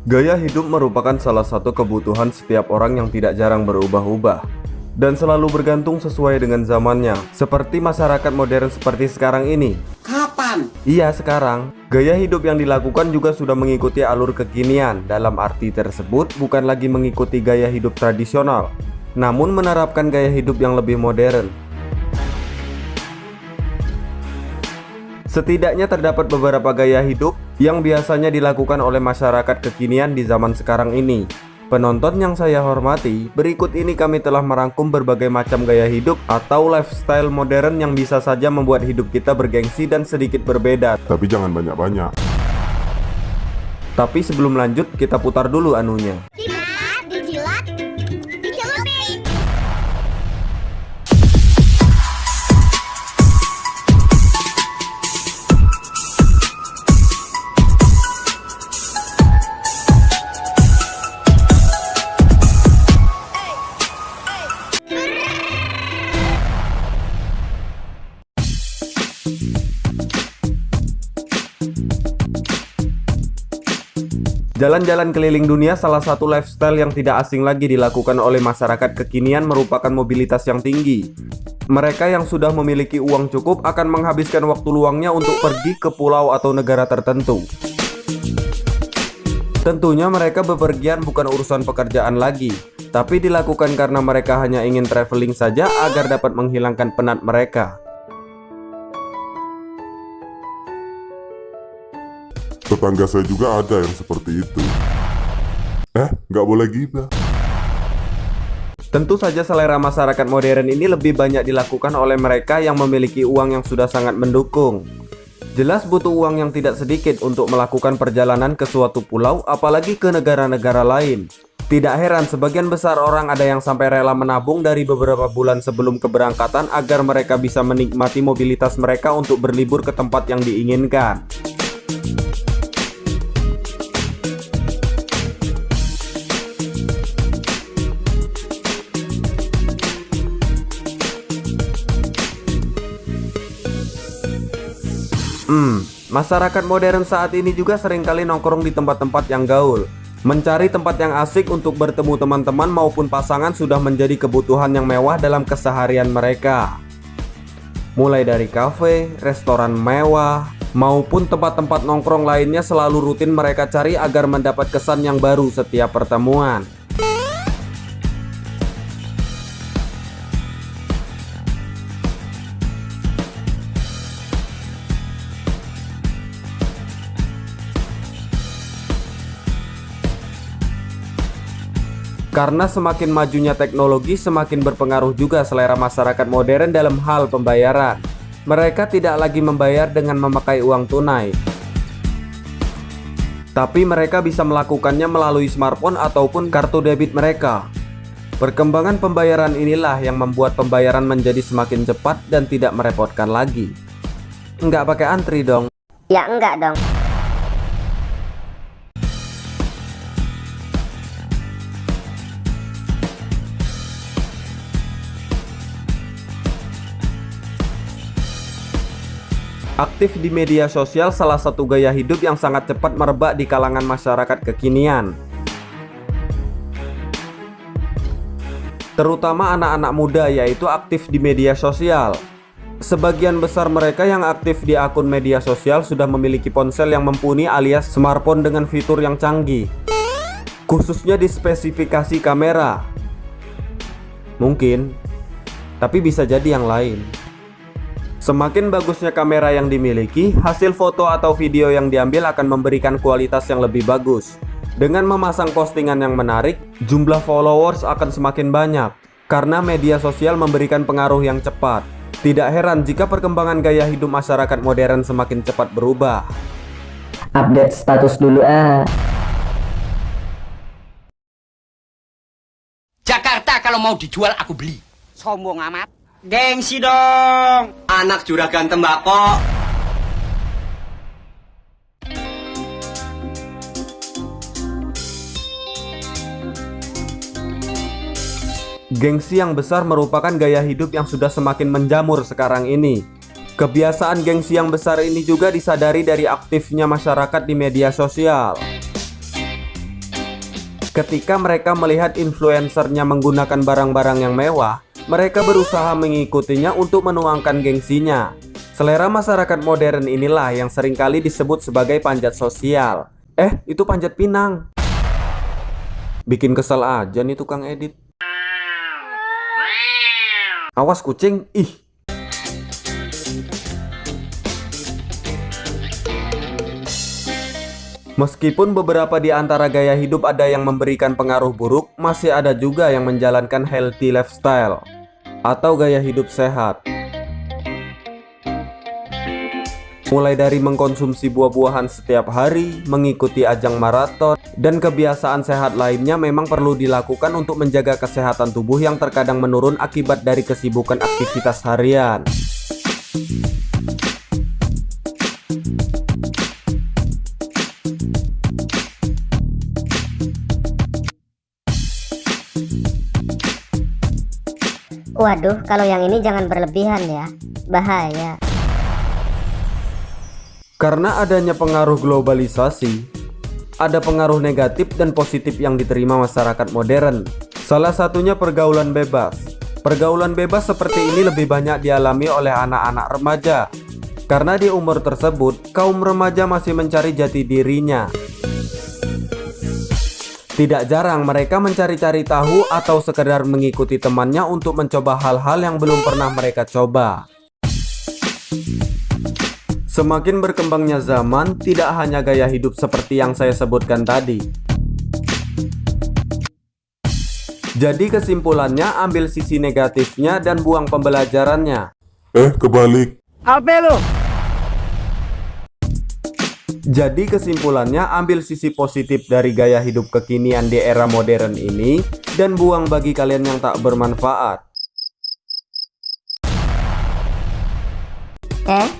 Gaya hidup merupakan salah satu kebutuhan setiap orang yang tidak jarang berubah-ubah dan selalu bergantung sesuai dengan zamannya, seperti masyarakat modern seperti sekarang ini. Kapan? Iya, sekarang. Gaya hidup yang dilakukan juga sudah mengikuti alur kekinian. Dalam arti tersebut, bukan lagi mengikuti gaya hidup tradisional, namun menerapkan gaya hidup yang lebih modern. Setidaknya terdapat beberapa gaya hidup yang biasanya dilakukan oleh masyarakat kekinian di zaman sekarang ini. Penonton yang saya hormati, berikut ini kami telah merangkum berbagai macam gaya hidup atau lifestyle modern yang bisa saja membuat hidup kita bergengsi dan sedikit berbeda. Tapi jangan banyak-banyak. Tapi sebelum lanjut, kita putar dulu anunya. Dijilat, dicelupin. Jalan-jalan keliling dunia salah satu lifestyle yang tidak asing lagi dilakukan oleh masyarakat kekinian merupakan mobilitas yang tinggi. Mereka yang sudah memiliki uang cukup akan menghabiskan waktu luangnya untuk pergi ke pulau atau negara tertentu. Tentunya mereka bepergian bukan urusan pekerjaan lagi, tapi dilakukan karena mereka hanya ingin traveling saja agar dapat menghilangkan penat mereka. Tetangga saya juga ada yang seperti itu. Nggak boleh gibah. Tentu saja selera masyarakat modern ini lebih banyak dilakukan oleh mereka yang memiliki uang yang sudah sangat mendukung. Jelas butuh uang yang tidak sedikit untuk melakukan perjalanan ke suatu pulau, apalagi ke negara-negara lain. Tidak heran sebagian besar orang ada yang sampai rela menabung dari beberapa bulan sebelum keberangkatan agar mereka bisa menikmati mobilitas mereka untuk berlibur ke tempat yang diinginkan. Masyarakat modern saat ini juga seringkali nongkrong di tempat-tempat yang gaul. Mencari tempat yang asik untuk bertemu teman-teman maupun pasangan sudah menjadi kebutuhan yang mewah dalam keseharian mereka. Mulai dari kafe, restoran mewah, maupun tempat-tempat nongkrong lainnya selalu rutin mereka cari agar mendapat kesan yang baru setiap pertemuan. Karena semakin majunya teknologi, semakin berpengaruh juga selera masyarakat modern dalam hal pembayaran. Mereka tidak lagi membayar dengan memakai uang tunai, tapi mereka bisa melakukannya melalui smartphone ataupun kartu debit mereka. Perkembangan pembayaran inilah yang membuat pembayaran menjadi semakin cepat dan tidak merepotkan lagi. Nggak pakai antri dong. Ya enggak dong. Aktif di media sosial salah satu gaya hidup yang sangat cepat merebak di kalangan masyarakat kekinian. Terutama anak-anak muda, yaitu aktif di media sosial. Sebagian besar mereka yang aktif di akun media sosial sudah memiliki ponsel yang mumpuni alias smartphone dengan fitur yang canggih, khususnya di spesifikasi kamera. Mungkin, tapi bisa jadi yang lain. Semakin bagusnya kamera yang dimiliki, hasil foto atau video yang diambil akan memberikan kualitas yang lebih bagus. Dengan memasang postingan yang menarik, jumlah followers akan semakin banyak, karena media sosial memberikan pengaruh yang cepat. Tidak heran jika perkembangan gaya hidup masyarakat modern semakin cepat berubah. Update status dulu Jakarta kalau mau dijual aku beli. Sombong amat. Gengsi dong. Anak juragan tembakau. Gengsi yang besar merupakan gaya hidup yang sudah semakin menjamur sekarang ini. Kebiasaan gengsi yang besar ini juga disadari dari aktifnya masyarakat di media sosial. Ketika mereka melihat influencernya menggunakan barang-barang yang mewah, mereka berusaha mengikutinya untuk menuangkan gengsinya. Selera masyarakat modern inilah yang seringkali disebut sebagai panjat sosial. Itu panjat pinang. Bikin kesel aja nih tukang edit. Awas kucing, ih. Meskipun beberapa di antara gaya hidup ada yang memberikan pengaruh buruk, masih ada juga yang menjalankan healthy lifestyle atau gaya hidup sehat. Mulai dari mengkonsumsi buah-buahan setiap hari, mengikuti ajang maraton, dan kebiasaan sehat lainnya memang perlu dilakukan untuk menjaga kesehatan tubuh yang terkadang menurun akibat dari kesibukan aktivitas harian. Waduh, kalau yang ini jangan berlebihan ya. Bahaya. Karena adanya pengaruh globalisasi, ada pengaruh negatif dan positif yang diterima masyarakat modern. Salah satunya pergaulan bebas. Pergaulan bebas seperti ini lebih banyak dialami oleh anak-anak remaja. Karena di umur tersebut, kaum remaja masih mencari jati dirinya. Tidak jarang mereka mencari-cari tahu atau sekedar mengikuti temannya untuk mencoba hal-hal yang belum pernah mereka coba. Semakin berkembangnya zaman, tidak hanya gaya hidup seperti yang saya sebutkan tadi. Jadi kesimpulannya, ambil sisi negatifnya dan buang pembelajarannya. Kebalik. Jadi kesimpulannya, ambil sisi positif dari gaya hidup kekinian di era modern ini dan buang bagi kalian yang tak bermanfaat.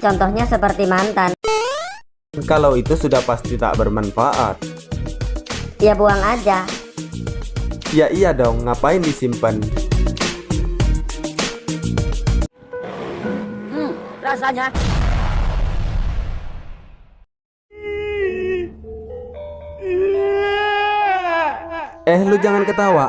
Contohnya seperti mantan. Kalau itu sudah pasti tak bermanfaat. Ya buang aja. Ya iya dong, ngapain disimpan? Rasanya. Lu jangan ketawa.